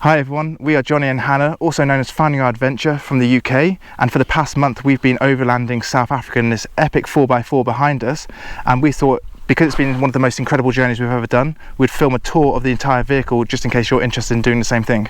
Hi everyone, we are Jonny and Hannah, also known as Finding Our Adventure from the UK, and for the past month we've been overlanding South Africa in this epic 4x4 behind us, and we thought because it's been one of the most incredible journeys we've ever done, we'd film a tour of the entire vehicle just in case you're interested in doing the same thing.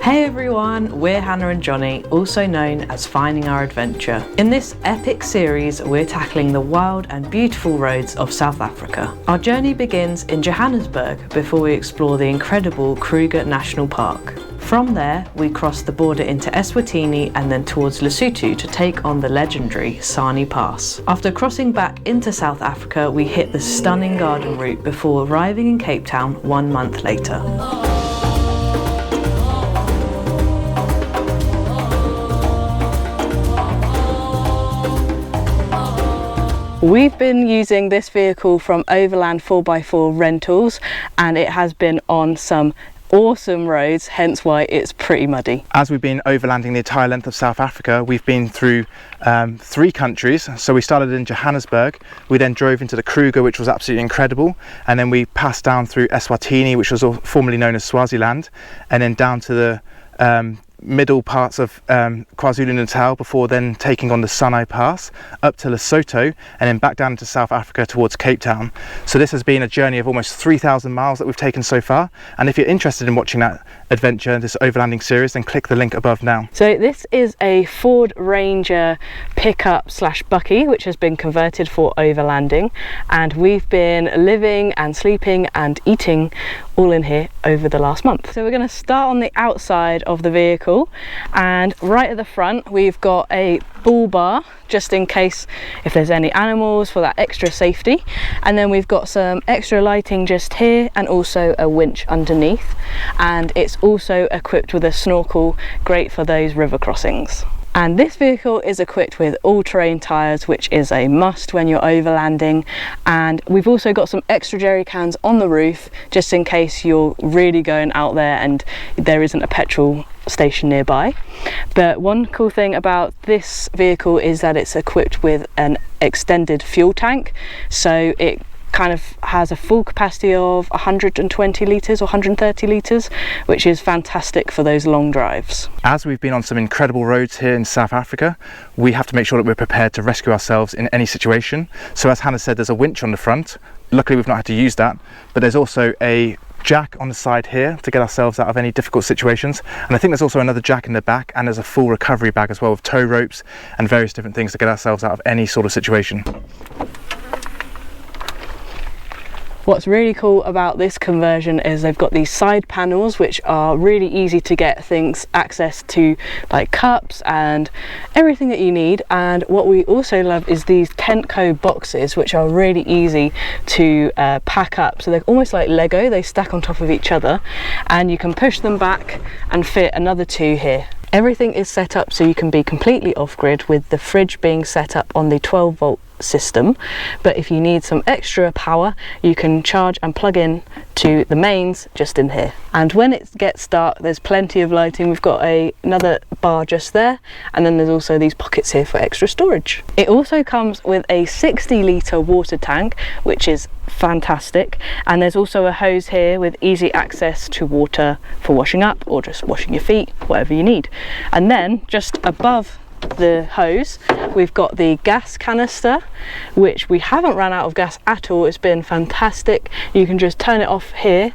Hey everyone, we're Hannah and Jonny, also known as Finding Our Adventure. In this epic series, we're tackling the wild and beautiful roads of South Africa. Our journey begins in Johannesburg before we explore the incredible Kruger National Park. From there, we cross the border into Eswatini and then towards Lesotho to take on the legendary Sani Pass. After crossing back into South Africa, we hit the stunning garden route before arriving in Cape Town 1 month later. We've been using this vehicle from Overland 4x4 rentals, and it has been on some awesome roads, hence why it's pretty muddy. As we've been overlanding the entire length of South Africa, we've been through 3 countries. So we started in Johannesburg, we then drove into the Kruger, which was absolutely incredible, and then we passed down through Eswatini, which was formerly known as Swaziland, and then down to the middle parts of KwaZulu-Natal before then taking on the Sani Pass up to Lesotho and then back down to South Africa towards Cape Town. So this has been a journey of almost 3,000 miles that we've taken so far, and if you're interested in watching that adventure, this overlanding series, then click the link above now. So this is a Ford Ranger pickup slash bucky which has been converted for overlanding, and we've been living and sleeping and eating all in here over the last month. So we're going to start on the outside of the vehicle, and right at the front we've got a bull bar just in case if there's any animals for that extra safety, and then we've got some extra lighting just here and also a winch underneath, and it's also equipped with a snorkel, great for those river crossings. And this vehicle is equipped with all-terrain tyres, which is a must when you're overlanding, and we've also got some extra jerry cans on the roof just in case you're really going out there and there isn't a petrol station nearby. But one cool thing about this vehicle is that it's equipped with an extended fuel tank, so it kind of has a full capacity of 120 litres or 130 litres, which is fantastic for those long drives. As we've been on some incredible roads here in South Africa, we have to make sure that we're prepared to rescue ourselves in any situation. So as Hannah said, there's a winch on the front. Luckily we've not had to use that, but there's also a jack on the side here to get ourselves out of any difficult situations, and I think there's also another jack in the back, and there's a full recovery bag as well with tow ropes and various different things to get ourselves out of any sort of situation. What's really cool about this conversion is they've got these side panels which are really easy to get things access to, like cups and everything that you need. And what we also love is these Tentco boxes, which are really easy to pack up. So they're almost like Lego, they stack on top of each other, and you can push them back and fit another 2 here. Everything is set up so you can be completely off-grid, with the fridge being set up on the 12-volt system, but if you need some extra power you can charge and plug in to the mains just in here. And when it gets dark there's plenty of lighting. We've got another bar just there, and then there's also these pockets here for extra storage. It also comes with a 60-litre water tank, which is fantastic, and there's also a hose here with easy access to water for washing up or just washing your feet, whatever you need. And then just above the hose we've got the gas canister, which we haven't run out of gas at all. It's been fantastic. You can just turn it off here,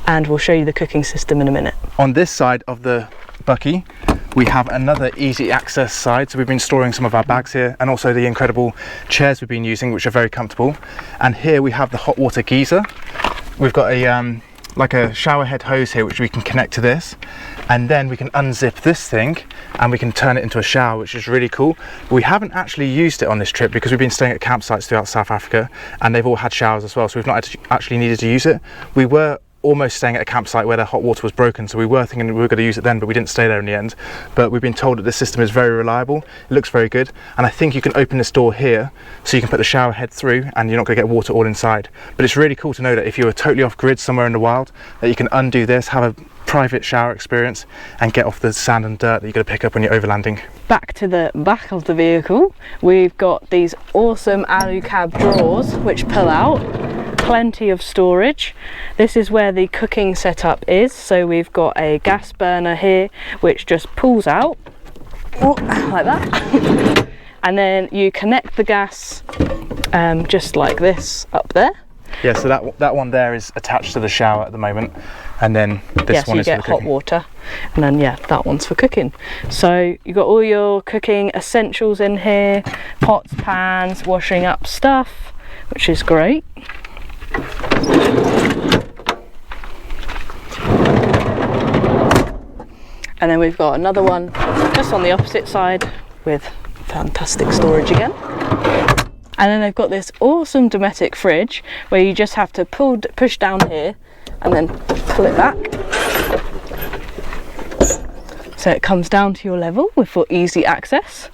and we'll show you the cooking system in a minute. On this side of the bucky we have another easy access side, so we've been storing some of our bags here, and also the incredible chairs we've been using, which are very comfortable. And here we have the hot water geyser. We've got a like a shower head hose here which we can connect to this, and then we can unzip this thing and we can turn it into a shower, which is really cool. But we haven't actually used it on this trip because we've been staying at campsites throughout South Africa and they've all had showers as well, so we've not actually needed to use it. We were almost staying at a campsite where their hot water was broken, so we were thinking we were going to use it then, but we didn't stay there in the end. But we've been told that this system is very reliable, it looks very good, and I think you can open this door here so you can put the shower head through and you're not going to get water all inside. But it's really cool to know that if you were totally off grid somewhere in the wild, that you can undo this, have a private shower experience and get off the sand and dirt that you're going to pick up when you're overlanding. Back to the back of the vehicle, we've got these awesome alu cab drawers which pull out, plenty of storage. This is where the cooking setup is. So we've got a gas burner here which just pulls out like that. And then you connect the gas just like this up there. Yeah, so that one there is attached to the shower at the moment, and then this one is for you get hot water, and then that one's for cooking. So you've got all your cooking essentials in here, pots, pans, washing up stuff, which is great. And then we've got another one just on the opposite side with fantastic storage again. And then they've got this awesome Dometic fridge where you just have to push down here and then pull it back. So it comes down to your level for easy access.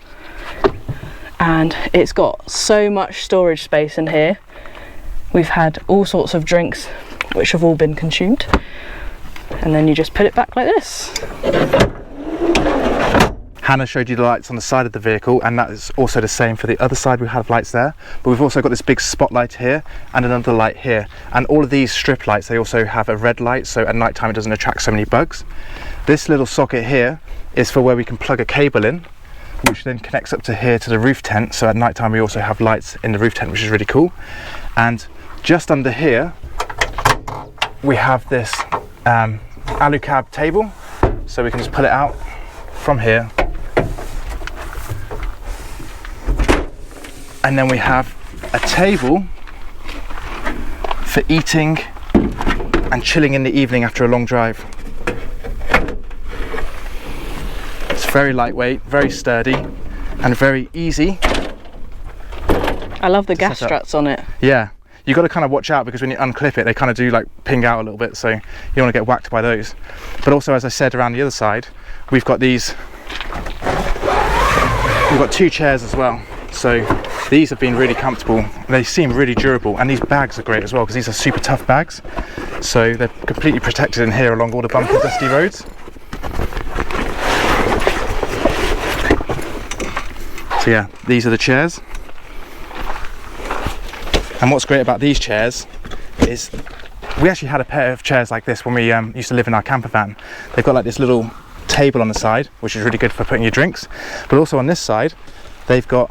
And it's got so much storage space in here. We've had all sorts of drinks which have all been consumed. And then you just put it back like this. Hannah showed you the lights on the side of the vehicle, and that is also the same for the other side. We have lights there, but we've also got this big spotlight here and another light here. And all of these strip lights, they also have a red light, so at night time it doesn't attract so many bugs. This little socket here is for where we can plug a cable in, which then connects up to here to the roof tent. So at night time we also have lights in the roof tent, which is really cool. And just under here, we have this alu cab table, so we can just pull it out from here. And then we have a table for eating and chilling in the evening after a long drive. It's very lightweight, very sturdy, and very easy. I love the gas struts on it. Yeah, you got to kind of watch out because when you unclip it, they kind of do like ping out a little bit, so you don't want to get whacked by those. But also, as I said, around the other side, we've got these. We've got 2 chairs as well. So these have been really comfortable. They seem really durable, and these bags are great as well because these are super tough bags. So they're completely protected in here along all the bumpy, dusty roads. So yeah, these are the chairs. And what's great about these chairs is we actually had a pair of chairs like this when we used to live in our camper van. They've got like this little table on the side, which is really good for putting your drinks. But also on this side, they've got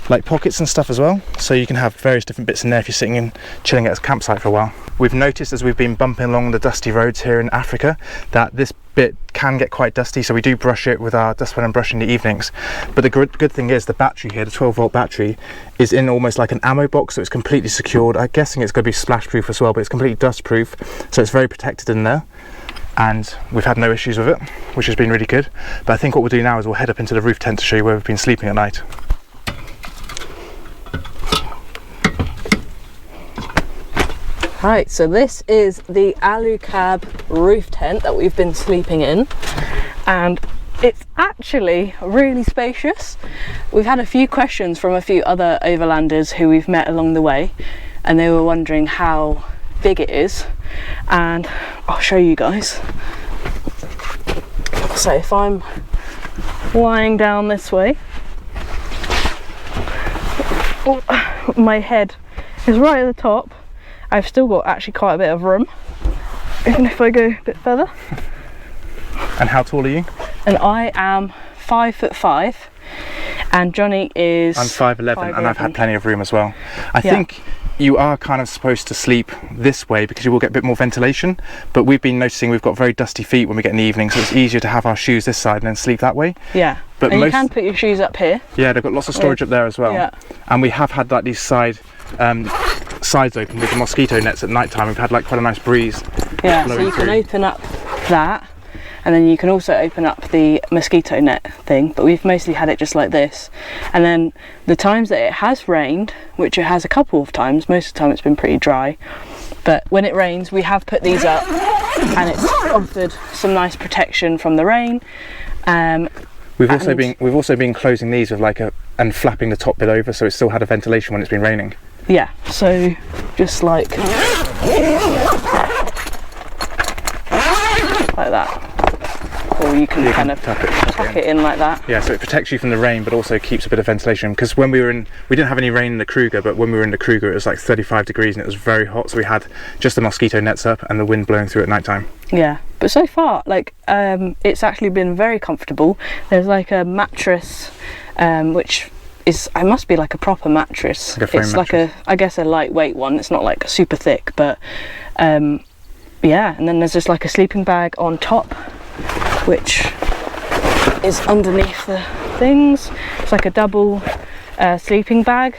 like pockets and stuff as well, so you can have various different bits in there if you're sitting and chilling at a campsite for a while. We've noticed as we've been bumping along the dusty roads here in Africa that this bit can get quite dusty, so we do brush it with our dustpan and brush in the evenings. But the good thing is the battery here, the 12-volt battery, is in almost like an ammo box, so it's completely secured. I'm guessing it's going to be splash proof as well, but it's completely dust proof, so it's very protected in there. And we've had no issues with it, which has been really good. But I think what we'll do now is we'll head up into the roof tent to show you where we've been sleeping at night. Right, so this is the alu cab roof tent that we've been sleeping in, and it's actually really spacious. We've had a few questions from a few other overlanders who we've met along the way, and they were wondering how big it is, and I'll show you guys. So if I'm lying down this way, my head is right at the top. I've still got actually quite a bit of room, even if I go a bit further. And how tall are you? And I am 5'5", and Jonny is... I'm 5'11", and I've had plenty of room as well. I think you are kind of supposed to sleep this way because you will get a bit more ventilation, but we've been noticing we've got very dusty feet when we get in the evening, so it's easier to have our shoes this side and then sleep that way. Yeah, but and you can put your shoes up here. Yeah, they've got lots of storage up there as well. Yeah. And we have had like these sides open with the mosquito nets at night time. We've had like quite a nice breeze. Yeah, so you can open up that, and then you can also open up the mosquito net thing, but we've mostly had it just like this. And then the times that it has rained, which it has a couple of times, most of the time it's been pretty dry, but when it rains we have put these up, and it's offered some nice protection from the rain. We've also been closing these with like and flapping the top bit over, so it's still had a ventilation when it's been raining. Yeah, so just like that. or you can kind of tuck it in like that. Yeah, so it protects you from the rain, but also keeps a bit of ventilation. Because when we didn't have any rain in the Kruger, but when we were in the Kruger, it was like 35 degrees and it was very hot. So we had just the mosquito nets up and the wind blowing through at night time. Yeah, but so far, like, it's actually been very comfortable. There's like a mattress, which it must be like a proper mattress. Like a foam it's mattress. like I guess a lightweight one. It's not like super thick, but yeah. And then there's just like a sleeping bag on top, which is underneath the things. It's like a double sleeping bag.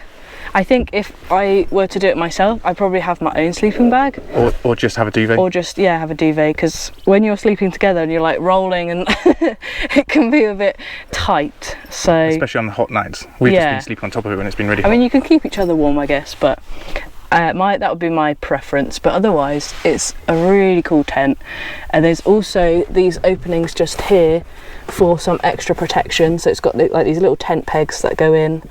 I think if I were to do it myself, I'd probably have my own sleeping bag. Or just have a duvet. Or just, yeah, have a duvet, because when you're sleeping together and you're like rolling and it can be a bit tight. So especially on the hot nights. We've just been sleeping on top of it when it's been really hot. I mean, you can keep each other warm, I guess, but that would be my preference. But otherwise, it's a really cool tent. And there's also these openings just here for some extra protection. So it's got like these little tent pegs that go in.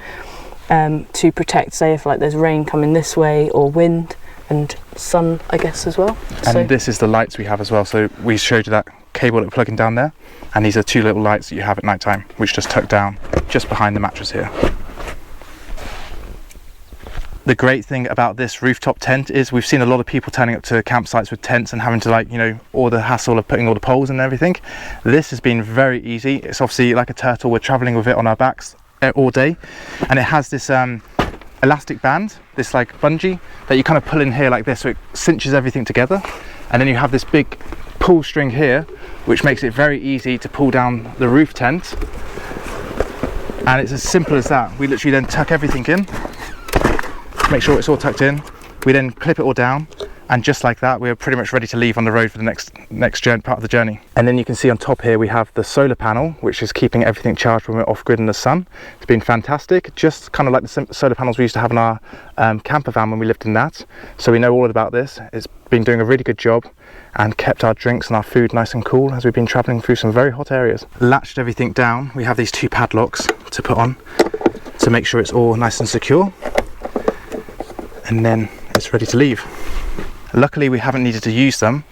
To protect, say, if like there's rain coming this way, or wind and sun, I guess, as well. And this is the lights we have as well. So we showed you that cable that we're plugging down there, and these are two little lights that you have at night time, which just tuck down just behind the mattress here. The great thing about this rooftop tent is we've seen a lot of people turning up to campsites with tents and having to, like, you know, all the hassle of putting all the poles and everything. This has been very easy. It's obviously like a turtle. We're traveling with it on our backs all day, and it has this elastic band, this like bungee that you kind of pull in here like this, so it cinches everything together, and then you have this big pull string here which makes it very easy to pull down the roof tent. And it's as simple as that. We literally then tuck everything in, make sure it's all tucked in, we then clip it all down, and just like that we're pretty much ready to leave on the road for the next journey, part of the journey. And then you can see on top here we have the solar panel, which is keeping everything charged when we're off grid in the sun. It's been fantastic, just kind of like the solar panels we used to have in our camper van when we lived in that. So we know all about this. It's been doing a really good job and kept our drinks and our food nice and cool as we've been traveling through some very hot areas. Latched everything down, we have these two padlocks to put on to make sure it's all nice and secure, and then it's ready to leave. Luckily we haven't needed to use them,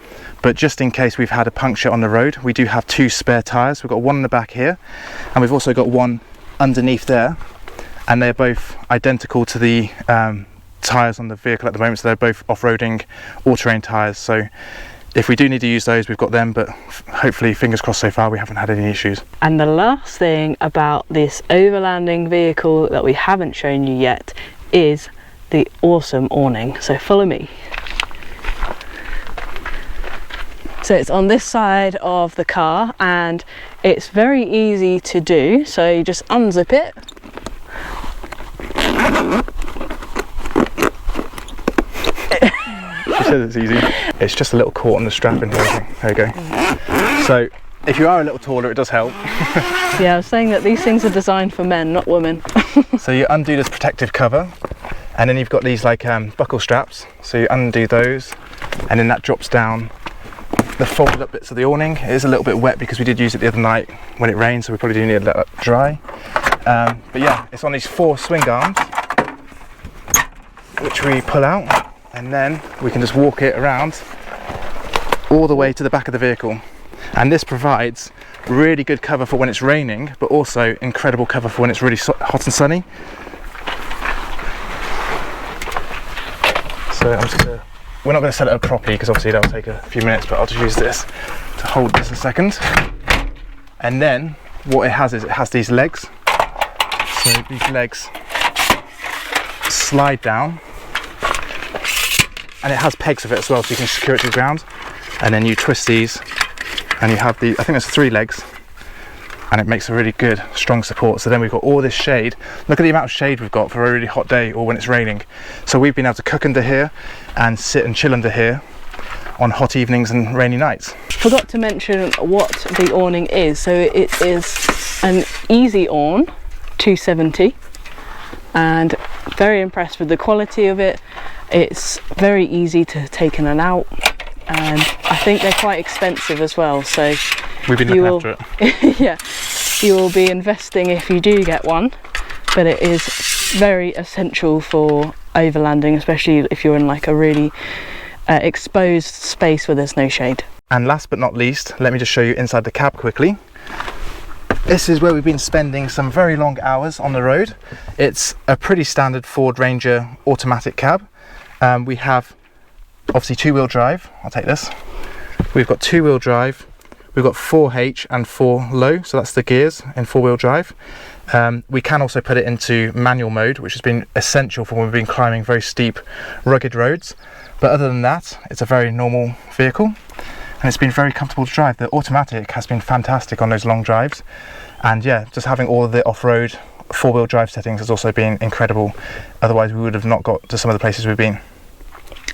but just in case we've had a puncture on the road, we do have two spare tyres. We've got one in the back here, and we've also got one underneath there, and they're both identical to the tyres on the vehicle at the moment, so they're both off-roading all-terrain tyres. So if we do need to use those, we've got them, but hopefully, fingers crossed, so far we haven't had any issues. And the last thing about this overlanding vehicle that we haven't shown you yet is the awesome awning. So follow me. So it's on this side of the car, and it's very easy to do. So you just unzip it. She says it's easy. It's just a little cord on the strap and everything. There you go. So if you are a little taller, it does help. Yeah, I was saying that these things are designed for men, not women. So you undo this protective cover, and then you've got these like buckle straps. So you undo those, and then that drops down the folded up bits of the awning. It is a little bit wet because we did use it the other night when it rained, so we probably do need to let that dry. But yeah, it's on these 4 swing arms, which we pull out, and then we can just walk it around all the way to the back of the vehicle. And this provides really good cover for when it's raining, but also incredible cover for when it's really hot and sunny. So I'm just gonna, we're not going to set it up properly because obviously that'll take a few minutes, but I'll just use this to hold this a second. And then what it has is it has these legs. So these legs slide down, and it has pegs with it as well, so you can secure it to the ground. And then you twist these, and you have the, I think there's 3 legs, and it makes a really good strong support. So then we've got all this shade. Look at the amount of shade we've got for a really hot day or when it's raining. So we've been able to cook under here and sit and chill under here on hot evenings and rainy nights. Forgot to mention what the awning is. So it is an easy awn 270, and very impressed with the quality of it. It's very easy to take in and out, and I think they're quite expensive as well, so we've been looking after it. Yeah, you will be investing if you do get one, but it is very essential for overlanding, especially if you're in like a really exposed space where there's no shade. And last but not least, let me just show you inside the cab quickly. This is where we've been spending some very long hours on the road. It's a pretty standard Ford Ranger automatic cab. We have obviously two-wheel drive. I'll take this. We've got two-wheel drive. We've got 4H and 4 low, so that's the gears in four-wheel drive. We can also put it into manual mode, which has been essential for when we've been climbing very steep, rugged roads. But other than that, it's a very normal vehicle, and it's been very comfortable to drive. The automatic has been fantastic on those long drives, and yeah, just having all of the off-road four-wheel drive settings has also been incredible. Otherwise, we would have not got to some of the places we've been.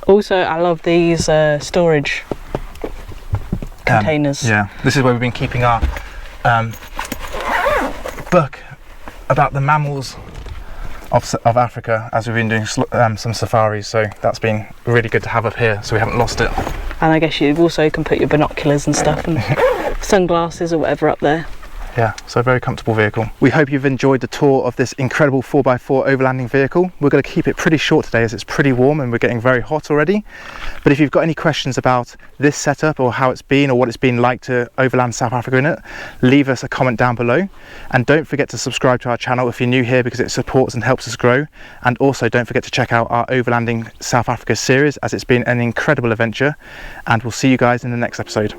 Also, I love these storage containers. Yeah, this is where we've been keeping our book about the mammals of Africa as we've been doing some safaris, so that's been really good to have up here so we haven't lost it. And I guess you also can put your binoculars and stuff and sunglasses or whatever up there. Yeah, so a very comfortable vehicle. We hope you've enjoyed the tour of this incredible 4x4 overlanding vehicle. We're going to keep it pretty short today as it's pretty warm and we're getting very hot already. But if you've got any questions about this setup or how it's been or what it's been like to overland South Africa in it, leave us a comment down below. And don't forget to subscribe to our channel if you're new here, because it supports and helps us grow. And also don't forget to check out our Overlanding South Africa series, as it's been an incredible adventure. And we'll see you guys in the next episode.